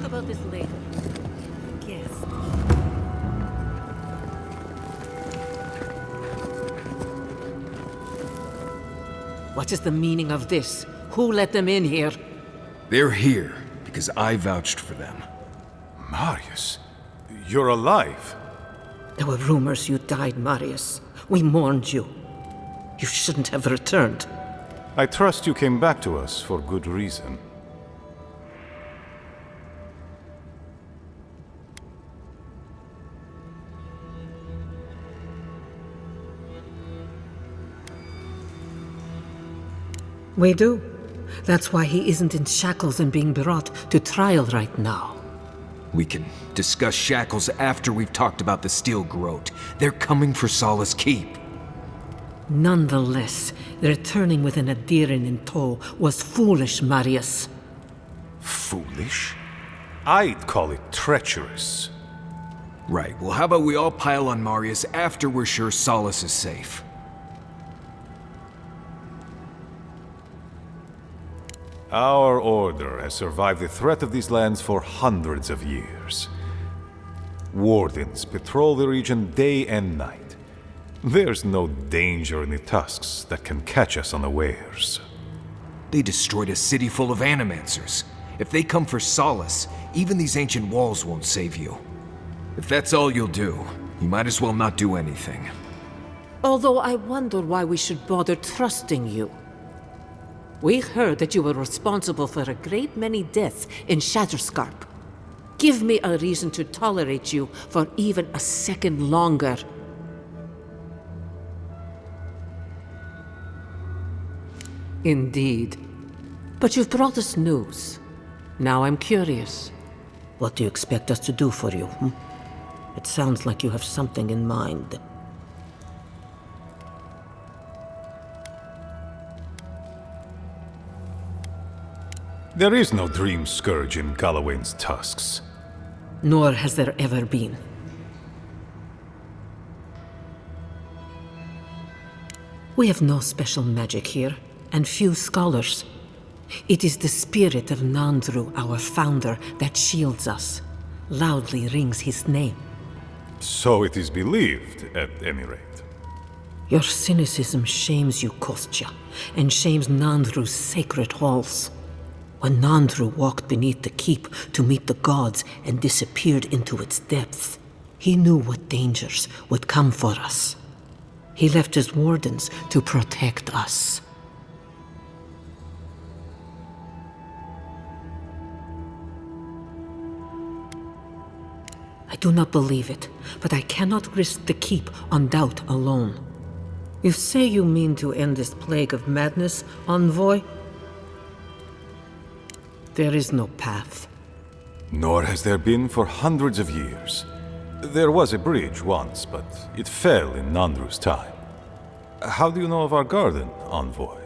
talk about this later. Yes. What is the meaning of this? Who let them in here? They're here because I vouched for them. Marius, you're alive. There were rumors you died, Marius. We mourned you. You shouldn't have returned. I trust you came back to us for good reason. We do. That's why he isn't in shackles and being brought to trial right now. We can discuss shackles after we've talked about the Steel Groat. They're coming for Solace Keep. Nonetheless, returning with an Adiran in tow was foolish, Marius. Foolish? I'd call it treacherous. Right, well how about we all pile on Marius after we're sure Solace is safe? Our order has survived the threat of these lands for hundreds of years. Wardens patrol the region day and night. There's no danger in the tusks that can catch us unawares. They destroyed a city full of animancers. If they come for Solace, even these ancient walls won't save you. If that's all you'll do, you might as well not do anything. Although I wonder why we should bother trusting you. We heard that you were responsible for a great many deaths in Shatterscarp. Give me a reason to tolerate you for even a second longer. Indeed. But you've brought us news. Now I'm curious. What do you expect us to do for you? It sounds like you have something in mind. There is no dream scourge in Galawain's tusks. Nor has there ever been. We have no special magic here, and few scholars. It is the spirit of Nandru, our founder, that shields us. Loudly rings his name. So it is believed, at any rate. Your cynicism shames you, Kostya, and shames Nandru's sacred halls. When Nandru walked beneath the keep to meet the gods and disappeared into its depths, he knew what dangers would come for us. He left his wardens to protect us. I do not believe it, but I cannot risk the keep on doubt alone. You say you mean to end this plague of madness, envoy? There is no path. Nor has there been for hundreds of years. There was a bridge once, but it fell in Nandru's time. How do you know of our garden, envoy?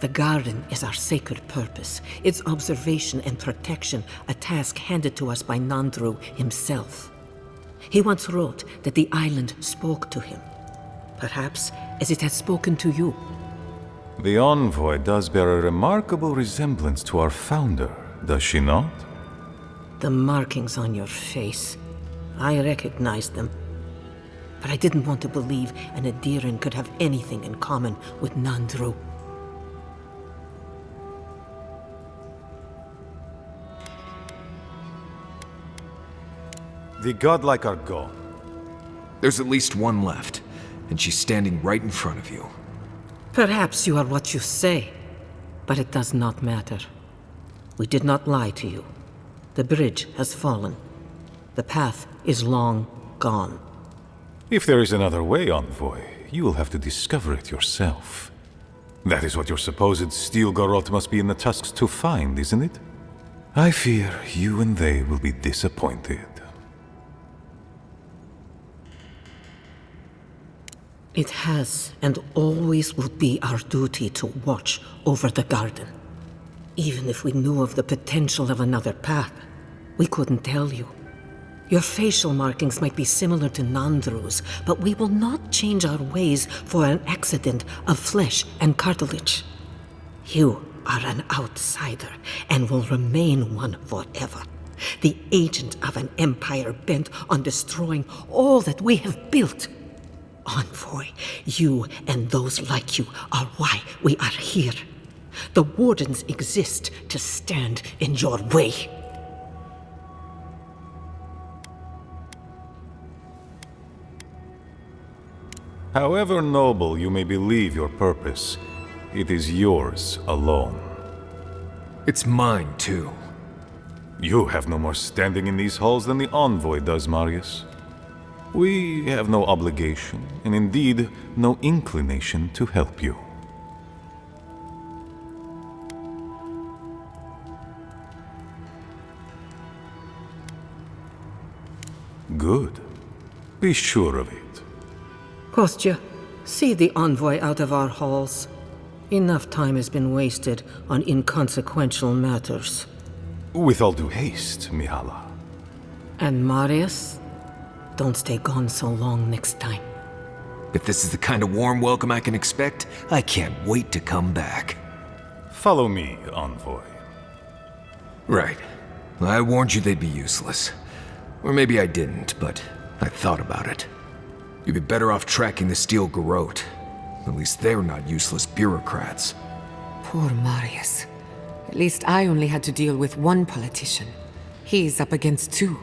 The garden is our sacred purpose, its observation and protection, a task handed to us by Nandru himself. He once wrote that the island spoke to him. Perhaps as it has spoken to you. The envoy does bear a remarkable resemblance to our founder, does she not? The markings on your face. I recognize them. But I didn't want to believe an Adiran could have anything in common with Nandru. The godlike are gone. There's at least one left, and she's standing right in front of you. Perhaps you are what you say, but it does not matter. We did not lie to you. The bridge has fallen. The path is long gone. If there is another way, envoy, you will have to discover it yourself. That is what your supposed steel garrote must be in the tusks to find, isn't it? I fear you and they will be disappointed. It has and always will be our duty to watch over the garden. Even if we knew of the potential of another path, we couldn't tell you. Your facial markings might be similar to Nandru's, but we will not change our ways for an accident of flesh and cartilage. You are an outsider and will remain one forever. The agent of an empire bent on destroying all that we have built. Envoy, you and those like you are why we are here. The Wardens exist to stand in your way. However noble you may believe your purpose, it is yours alone. It's mine, too. You have no more standing in these halls than the Envoy does, Marius. We have no obligation, and indeed, no inclination to help you. Good. Be sure of it. Kostya, see the Envoy out of our halls. Enough time has been wasted on inconsequential matters. With all due haste, Mihala. And Marius, don't stay gone so long next time. If this is the kind of warm welcome I can expect, I can't wait to come back. Follow me, Envoy. Right. I warned you they'd be useless. Or maybe I didn't, but I thought about it. You'd be better off tracking the Steel Garrote. At least they're not useless bureaucrats. Poor Marius. At least I only had to deal with one politician. He's up against two.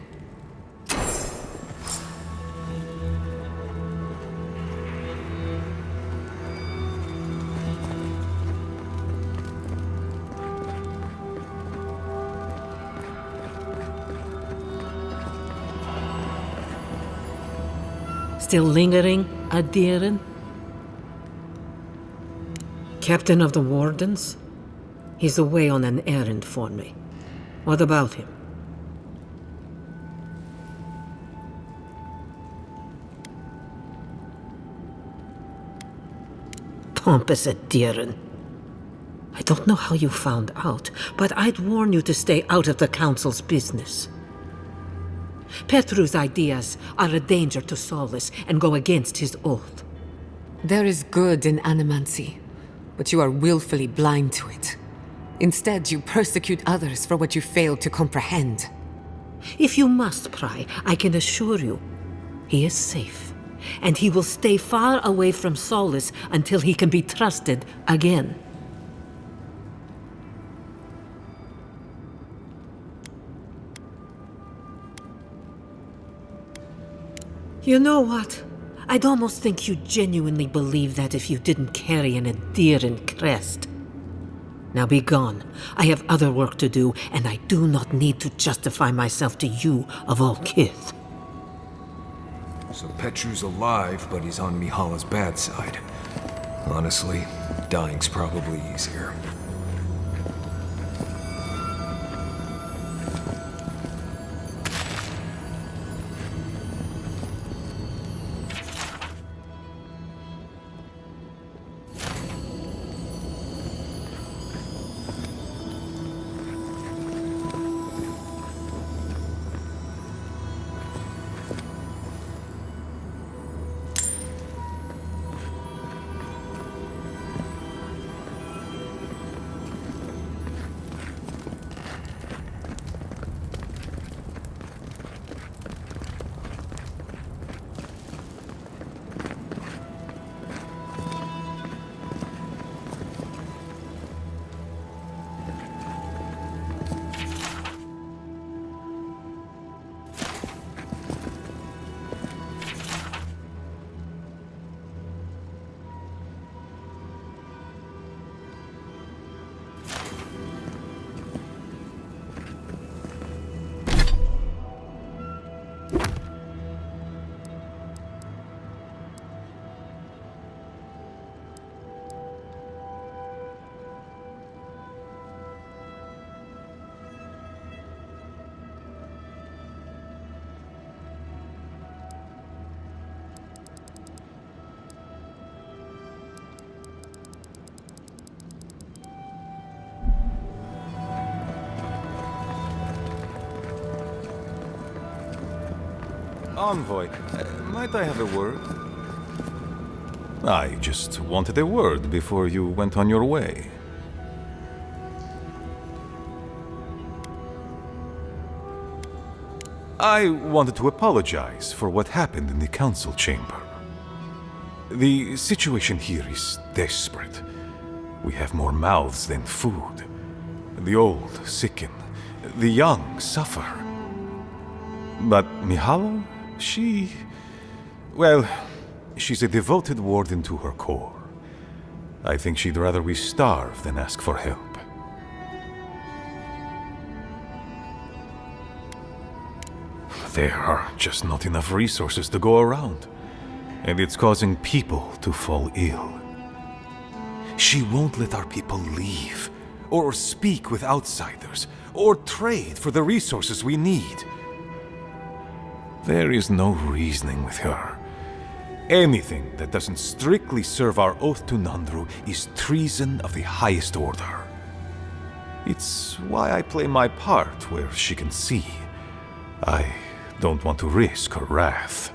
Still lingering, Adiran? Captain of the Wardens? He's away on an errand for me. What about him? Pompous Adiran. I don't know how you found out, but I'd warn you to stay out of the Council's business. Petru's ideas are a danger to Solus and go against his oath. There is good in animancy, but you are willfully blind to it. Instead, you persecute others for what you fail to comprehend. If you must pry, I can assure you, he is safe, and he will stay far away from Solus until he can be trusted again. You know what? I'd almost think you genuinely believe that if you didn't carry an Adiran crest. Now be gone. I have other work to do, and I do not need to justify myself to you of all kith. So Petru's alive, but he's on Mihala's bad side. Honestly, dying's probably easier. Envoy, might I have a word? I just wanted a word before you went on your way. I wanted to apologize for what happened in the council chamber. The situation here is desperate. We have more mouths than food. The old sicken. The young suffer. But Mihala, well, she's a devoted warden to her core. I think she'd rather we starve than ask for help. There are just not enough resources to go around, and it's causing people to fall ill. She won't let our people leave, or speak with outsiders, or trade for the resources we need. There is no reasoning with her. Anything that doesn't strictly serve our oath to Nandru is treason of the highest order. It's why I play my part where she can see. I don't want to risk her wrath.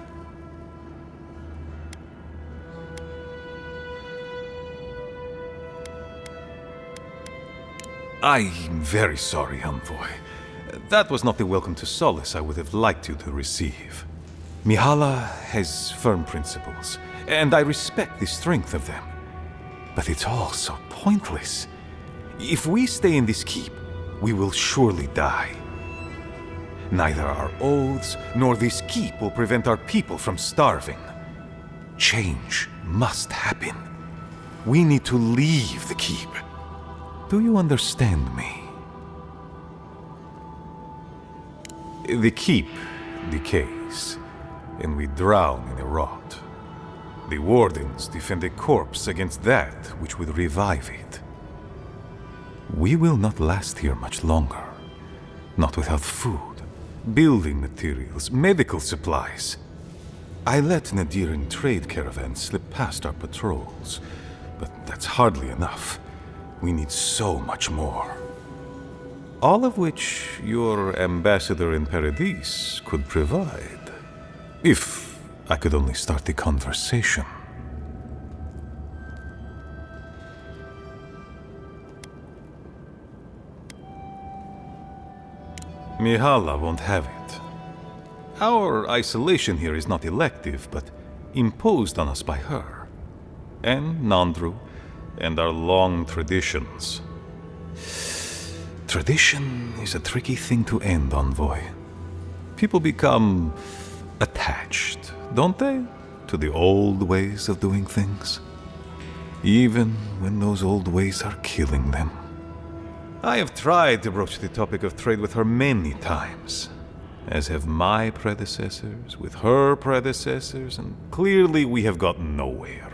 I'm very sorry, Envoy. That was not the welcome to solace I would have liked you to receive. Mihala has firm principles, and I respect the strength of them. But it's all so pointless. If we stay in this keep, we will surely die. Neither our oaths nor this keep will prevent our people from starving. Change must happen. We need to leave the keep. Do you understand me? The keep decays, and we drown in a rot. The wardens defend a corpse against that which would revive it. We will not last here much longer. Not without food, building materials, medical supplies. I let Nadiran trade caravans slip past our patrols, but that's hardly enough. We need so much more. All of which your ambassador in Paradise could provide. If I could only start the conversation. Mihala won't have it. Our isolation here is not elective, but imposed on us by her. And Nandru, and our long traditions. Tradition is a tricky thing to end, Envoy. People become attached, don't they, to the old ways of doing things? Even when those old ways are killing them. I have tried to broach the topic of trade with her many times, as have my predecessors with her predecessors, and clearly we have gotten nowhere.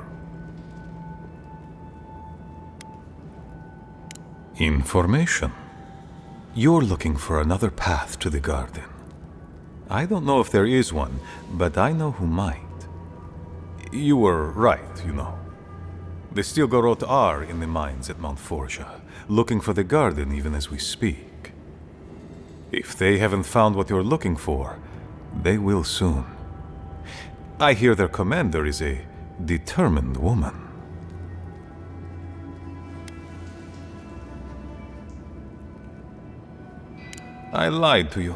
Information. You're looking for another path to the garden. I don't know if there is one, but I know who might. You were right, you know. The Stilgarot are in the mines at Mount Forja, looking for the garden even as we speak. If they haven't found what you're looking for, they will soon. I hear their commander is a determined woman. I lied to you.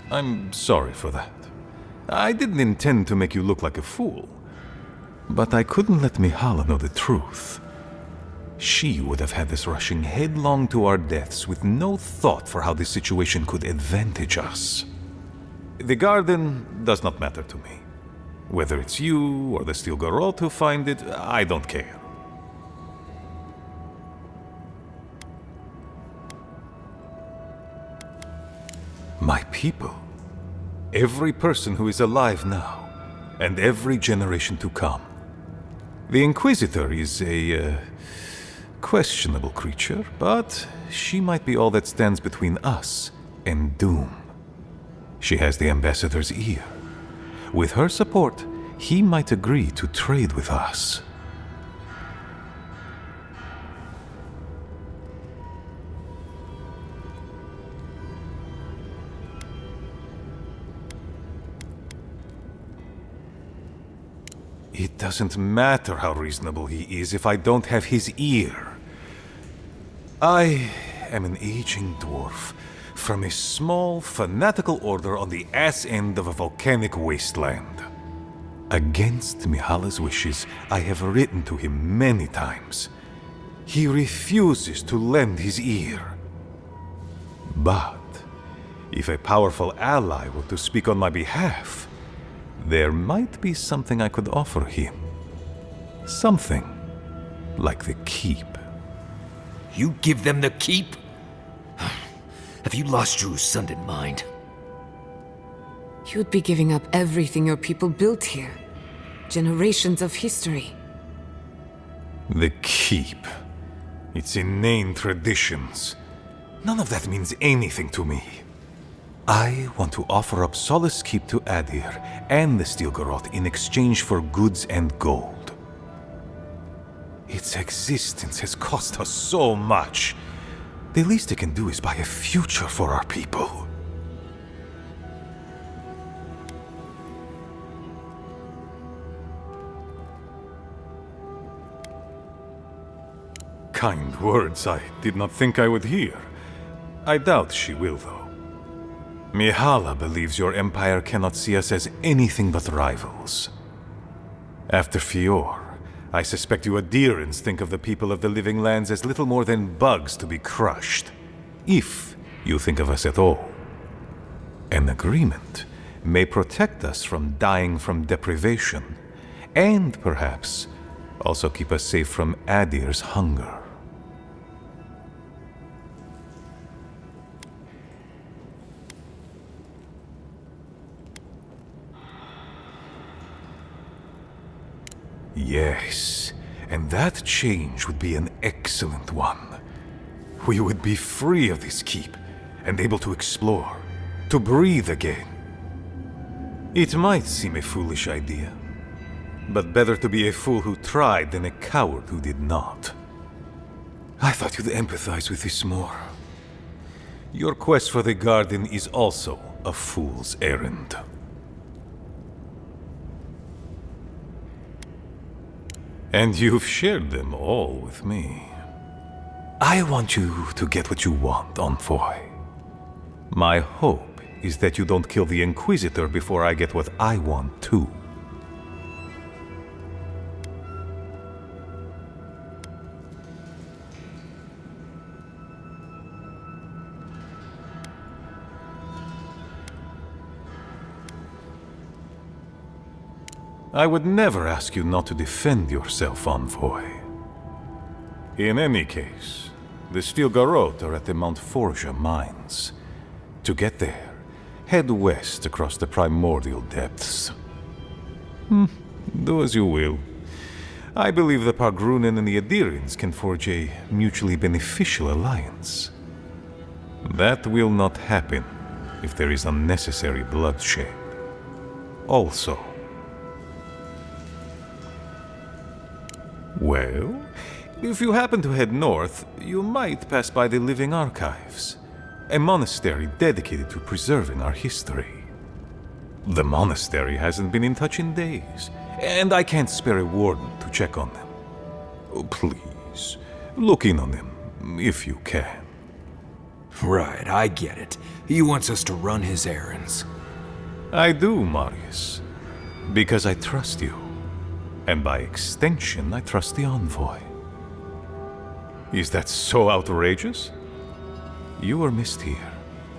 I'm sorry for that. I didn't intend to make you look like a fool. But I couldn't let Mihala know the truth. She would have had us rushing headlong to our deaths with no thought for how this situation could advantage us. The garden does not matter to me. Whether it's you or the Stilgarot who find it, I don't care. My people. Every person who is alive now, and every generation to come. The Inquisitor is a questionable creature, but she might be all that stands between us and doom. She has the Ambassador's ear. With her support, he might agree to trade with us. It doesn't matter how reasonable he is if I don't have his ear. I am an aging dwarf from a small, fanatical order on the ass end of a volcanic wasteland. Against Mihala's wishes, I have written to him many times. He refuses to lend his ear. But if a powerful ally were to speak on my behalf, there might be something I could offer him. Something like the keep. You give them the keep? Have you lost your Usundan mind? You'd be giving up everything your people built here. Generations of history. The keep. Its inane traditions. None of that means anything to me. I want to offer up Solace Keep to Adir and the Steel Garrote in exchange for goods and gold. Its existence has cost us so much. The least it can do is buy a future for our people. Kind words I did not think I would hear. I doubt she will, though. Mihala believes your empire cannot see us as anything but rivals. After Fior, I suspect you Adirans think of the people of the Living Lands as little more than bugs to be crushed. If you think of us at all. An agreement may protect us from dying from deprivation, and perhaps also keep us safe from Adir's hunger. Yes, and that change would be an excellent one. We would be free of this keep, and able to explore, to breathe again. It might seem a foolish idea, but better to be a fool who tried than a coward who did not. I thought you'd empathize with this more. Your quest for the garden is also a fool's errand. And you've shared them all with me. I want you to get what you want, Envoy. My hope is that you don't kill the Inquisitor before I get what I want too. I would never ask you not to defend yourself, Envoy. In any case, the Steel Garrote are at the Mount Forja mines. To get there, head west across the primordial depths. Do as you will. I believe the Pargrunen and the Adirans can forge a mutually beneficial alliance. That will not happen if there is unnecessary bloodshed. Also, well, if you happen to head north, you might pass by the Living Archives, a monastery dedicated to preserving our history. The monastery hasn't been in touch in days, and I can't spare a warden to check on them. Oh, please, look in on them, if you can. Right, I get it. He wants us to run his errands. I do, Marius, because I trust you. And by extension, I trust the Envoy. Is that so outrageous? You were missed here.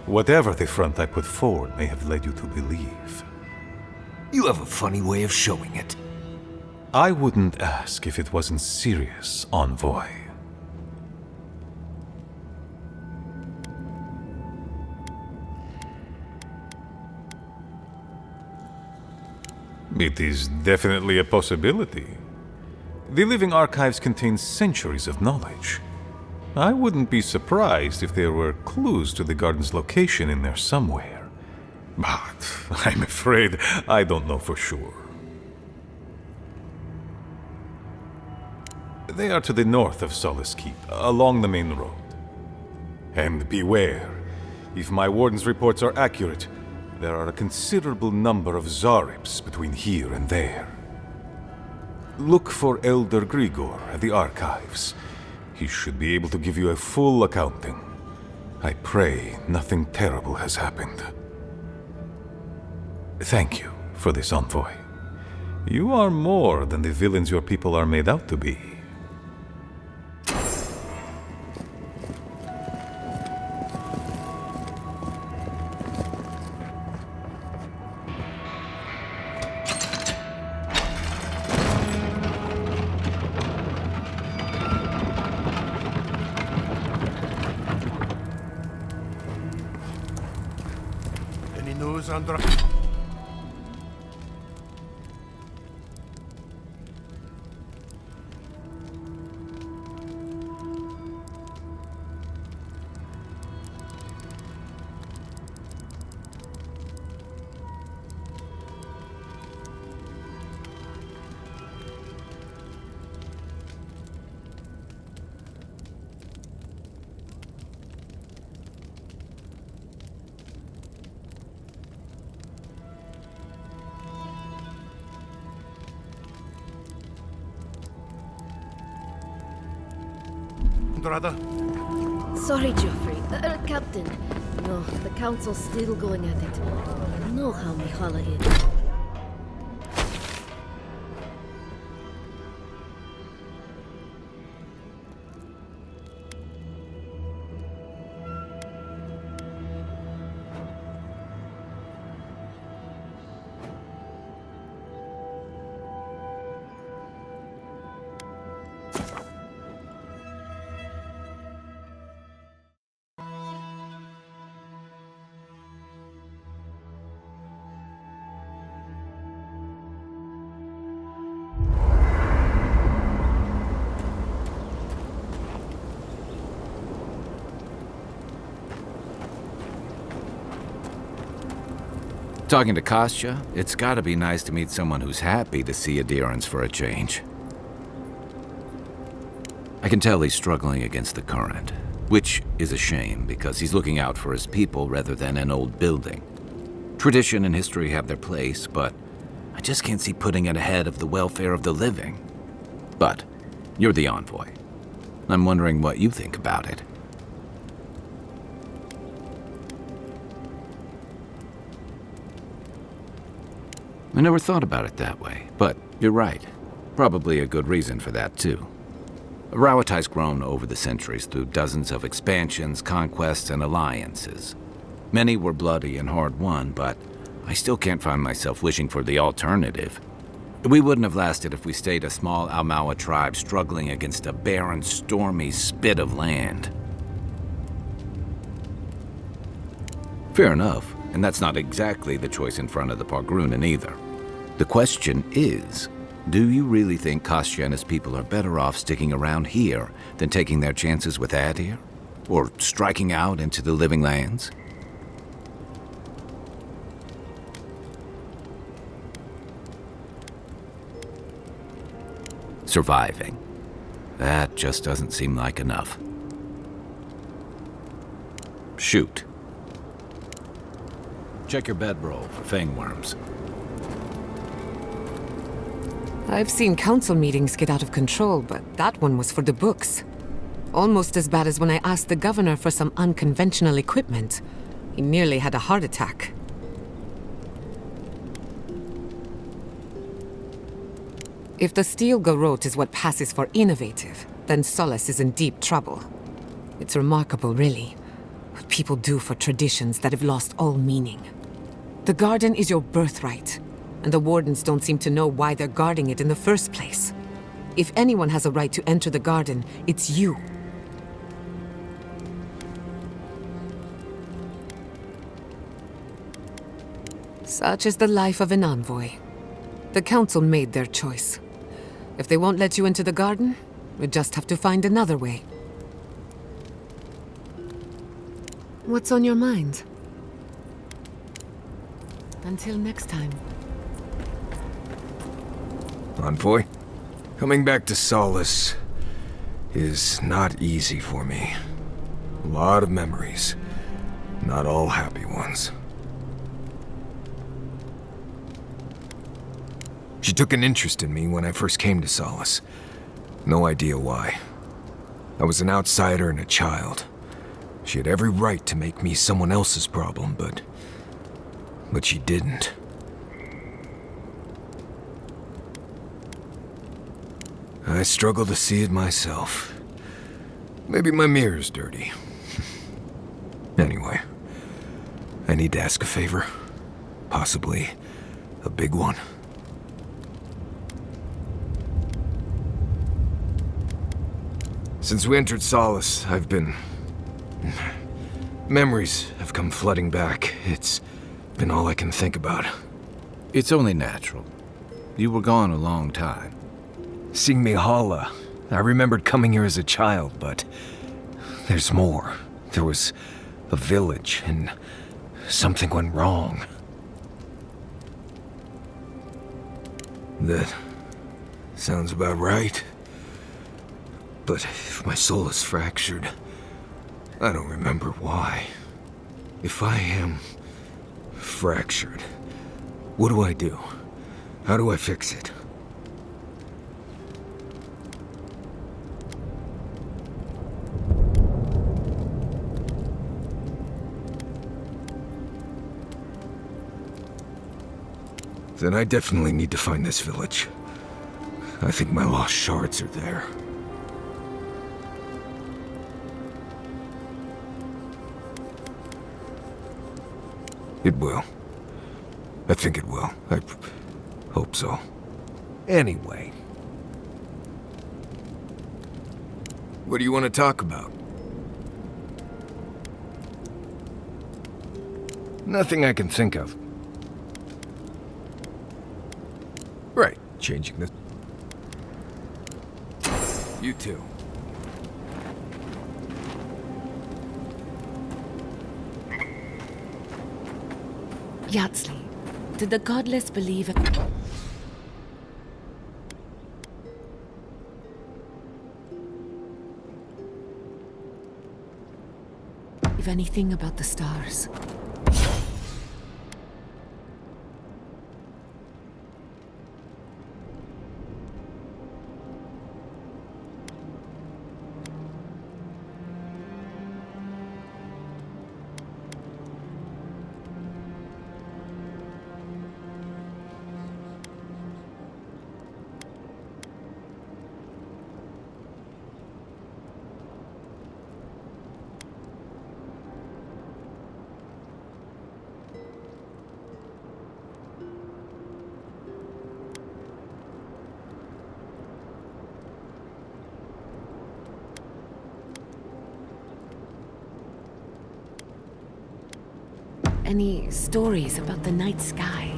Whatever the front I put forward may have led you to believe. You have a funny way of showing it. I wouldn't ask if it wasn't serious, Envoy. It is definitely a possibility. The Living Archives contain centuries of knowledge. I wouldn't be surprised if there were clues to the garden's location in there somewhere. But I'm afraid I don't know for sure. They are to the north of Solace Keep, along the main road. And beware, if my warden's reports are accurate, there are a considerable number of Zarips between here and there. Look for Elder Grigor at the archives. He should be able to give you a full accounting. I pray nothing terrible has happened. Thank you for this envoy. You are more than the villains your people are made out to be. Any news on Sorry, Geoffrey. Captain. No, the Council's still going at it. You know how we holler here. Talking to Kostya, it's gotta be nice to meet someone who's happy to see adherence for a change. I can tell he's struggling against the current, which is a shame because he's looking out for his people rather than an old building. Tradition and history have their place, but I just can't see putting it ahead of the welfare of the living. But you're the envoy. I'm wondering what you think about it. I never thought about it that way, but you're right. Probably a good reason for that, too. Avowed grown over the centuries through dozens of expansions, conquests, and alliances. Many were bloody and hard-won, but I still can't find myself wishing for the alternative. We wouldn't have lasted if we stayed a small Almawa tribe struggling against a barren, stormy spit of land. Fair enough, and that's not exactly the choice in front of the Pargrunen either. The question is, do you really think Kostya and his people are better off sticking around here than taking their chances with Adir? Or striking out into the living lands? Surviving. That just doesn't seem like enough. Shoot. Check your bedroll for fangworms. I've seen council meetings get out of control, but that one was for the books. Almost as bad as when I asked the governor for some unconventional equipment. He nearly had a heart attack. If the steel garrote is what passes for innovative, then Solace is in deep trouble. It's remarkable, really, what people do for traditions that have lost all meaning. The garden is your birthright, and the wardens don't seem to know why they're guarding it in the first place. If anyone has a right to enter the garden, it's you. Such is the life of an envoy. The council made their choice. If they won't let you into the garden, we just have to find another way. What's on your mind? Until next time. Envoy, coming back to Solace is not easy for me. A lot of memories, not all happy ones. She took an interest in me when I first came to Solace. No idea why. I was an outsider and a child. She had every right to make me someone else's problem, but she didn't. I struggle to see it myself. Maybe my mirror's dirty. Anyway, I need to ask a favor. Possibly a big one. Since we entered Solace, I've been... Memories have come flooding back. It's been all I can think about. It's only natural. You were gone a long time. Seeing Mihala, I remembered coming here as a child, but there's more. There was a village, and something went wrong. That sounds about right. But if my soul is fractured, I don't remember why. If I am fractured, what do I do? How do I fix it? Then I definitely need to find this village. I think my lost shards are there. It will. I think it will. I hope so. Anyway. What do you want to talk about? Nothing I can think of. Right, changing this. You too. Yatsley, did the godless believe it? If anything about the stars. Any stories about the night sky?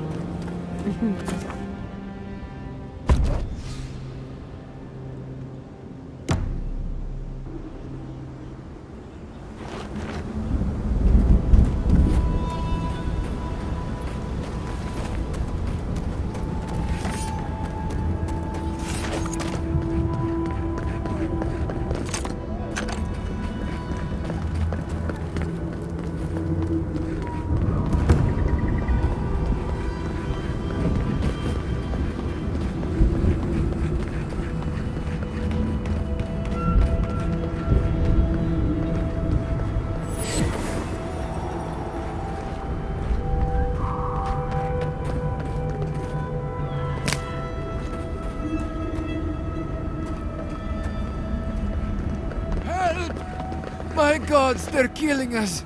My gods, they're killing us!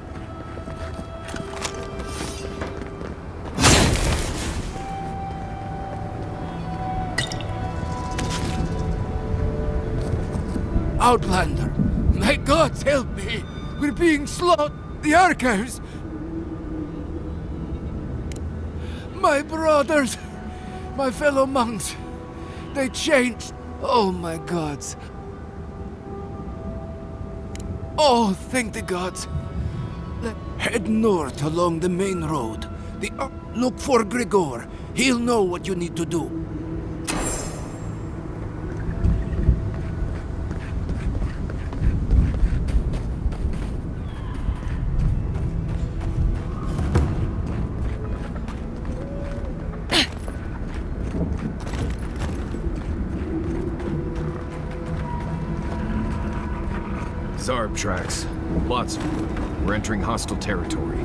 Outlander! My gods, help me! We're being slaughtered! The archives! My brothers! My fellow monks! They changed! Oh my gods! Oh, thank the gods! Head north along the main road. Look for Gregor. He'll know what you need to do. Zarb tracks. Lots of them. We're entering hostile territory.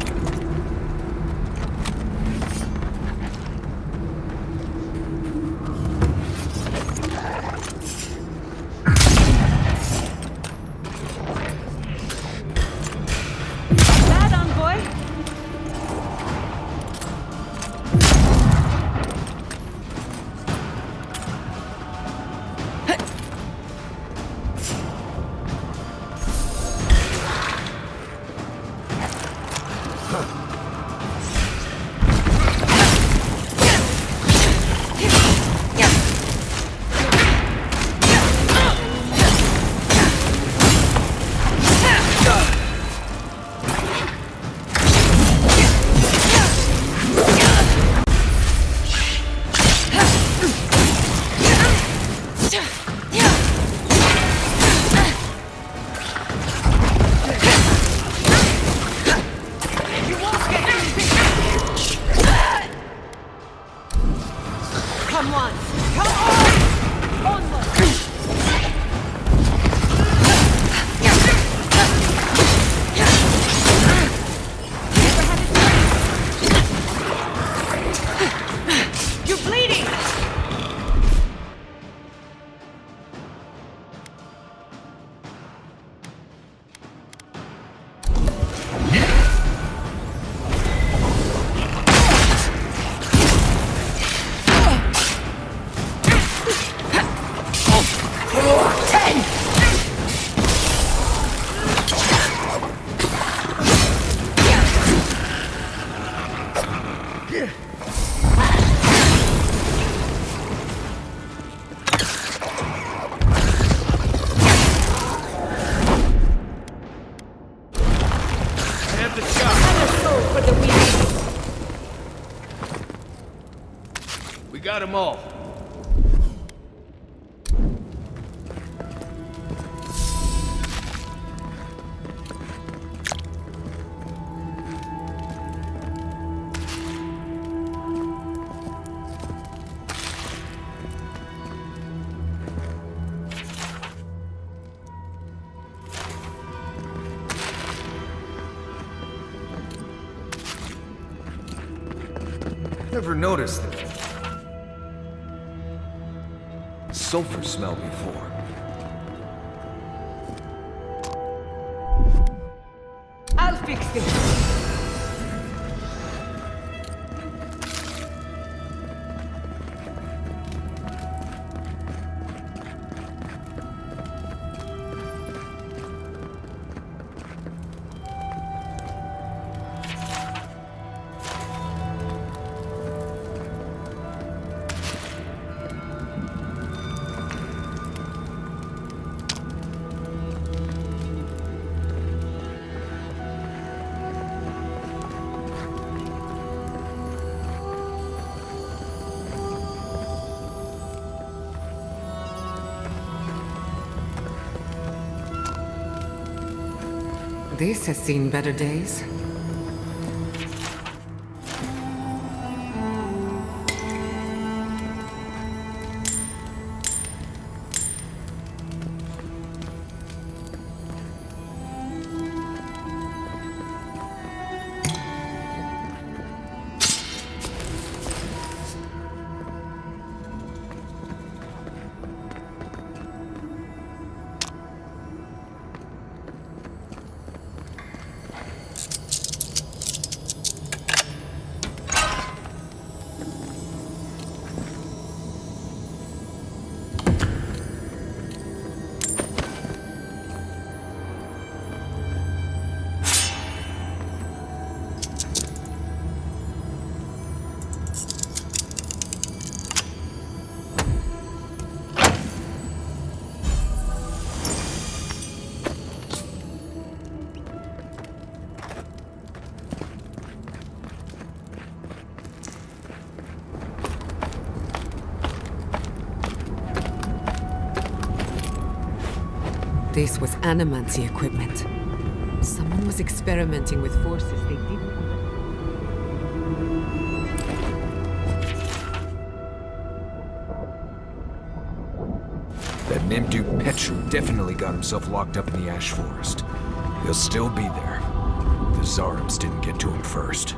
Got them all. Never noticed the sulfur smell before. I'll fix this. This has seen better days. This was animancy equipment. Someone was experimenting with forces they didn't... That named Duke Petru definitely got himself locked up in the Ash Forest. He'll still be there. The Tsarims didn't get to him first.